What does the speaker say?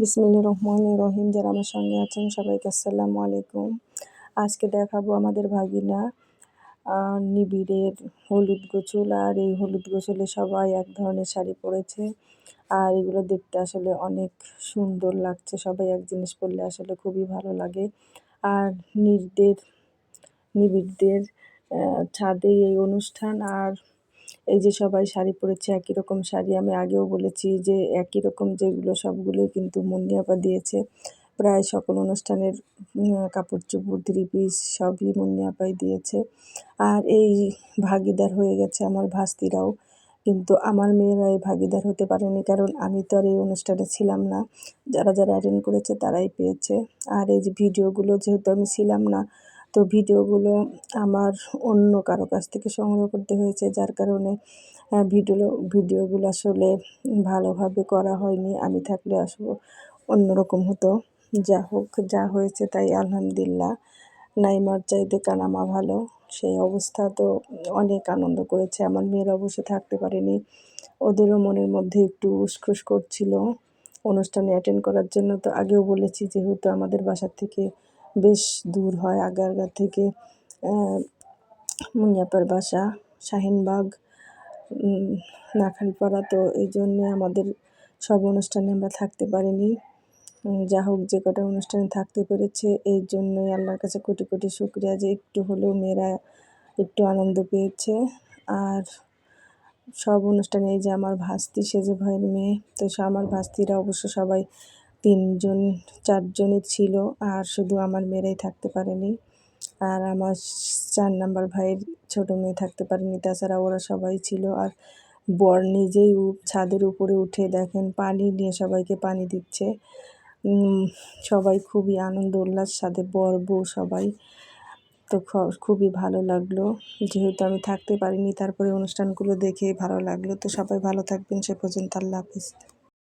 বিসমিল্লাহির রহমানির রহিম। যারা আমার সঙ্গে আছেন সবাইকে আসসালামু আলাইকুম। আজকে দেখাবো আমাদের ভাগিনা নিবিড়ের হলুদ গোছল। আর এই হলুদ গোছলে সবাই এক ধরনের শাড়ি পরেছে, আর এগুলো দেখতে আসলে অনেক সুন্দর লাগছে। সবাই এক জিনিস পরলে আসলে খুবই ভালো লাগে। আর নিবিড়দের ছাদে এই অনুষ্ঠান। আর এই যে সবাই শাড়ি পরেছে একই রকম শাড়ি। আমি আগেও বলেছি যে একই রকম যেগুলো সবগুলোই কিন্তু মুন্নি আপা দিয়েছে। প্রায় সকল অনুষ্ঠানের কাপড় চোপড়, থ্রি পিস সবই মুন্নি আপাই দিয়েছে। আর এই ভাগিদার হয়ে গেছে আমার ভাস্তিরাও, কিন্তু আমার মেয়েরা এই ভাগিদার হতে পারেনি, কারণ আমি তো আর এই অনুষ্ঠানে ছিলাম না। যারা যারা অ্যাটেন্ড করেছে তারাই পেয়েছে। আর এই যে ভিডিওগুলো, যেহেতু আমি ছিলাম না, তো ভিডিওগুলো আমার অন্য কারো কাছ থেকে সংগ্রহ করতে হয়েছে, যার কারণে ভিডিওগুলো আসলে ভালোভাবে করা হয়নি। আমি থাকলে আসলে অন্যরকম হতো। যা হোক, যা হয়েছে তাই আলহামদুলিল্লাহ। নাইমার চাইতে কানামা ভালো, সেই অবস্থা। তো অনেক আনন্দ করেছে। আমার মেয়েরা অবশ্য থাকতে পারেনি, ওদেরও মনের মধ্যে একটু উসখুস করছিল অনুষ্ঠানে অ্যাটেন্ড করার জন্য। তো আগেও বলেছি, যেহেতু আমাদের বাসার থেকে বেশ দূর হয়, আগারগাঁ থেকে মুনিয়াপার বাসা শাহিনবাগ, নাখালপাড়া। তো এই জন্যে আমাদের সব অনুষ্ঠানে আমরা থাকতে পারিনি। যা হোক, যে কটা অনুষ্ঠানে থাকতে পেরেছে এর জন্যই আল্লাহর কাছে কোটি কোটি শুকরিয়া, যে একটু হলেও মেয়েরা একটু আনন্দ পেয়েছে। আর সব অনুষ্ঠানে এই যে আমার ভাস্তি, সেজে ভাইয়ের মেয়ে, তো আমার ভাস্তিরা অবশ্য সবাই 3-4জনই ছিল, আর শুধু আমার মেয়েরাই থাকতে পারেনি। আর আমার 4 নাম্বার ভাইয়ের ছোট মেয়ে থাকতে পারেনি, তাছাড়া ওরা সবাই ছিল। আর বর নিজেই ছাদের উপরে উঠে দেখেন পানি নিয়ে সবাইকে পানি দিচ্ছে। সবাই খুবই আনন্দ উল্লাস, সাথে বর বউ সবাই। তো খুবই ভালো লাগলো, যেহেতু আমি থাকতে পারিনি, তারপরে অনুষ্ঠানগুলো দেখে ভালো লাগলো। তো সবাই ভালো থাকবেন, সে পর্যন্ত আল্লাহ হাফিজ।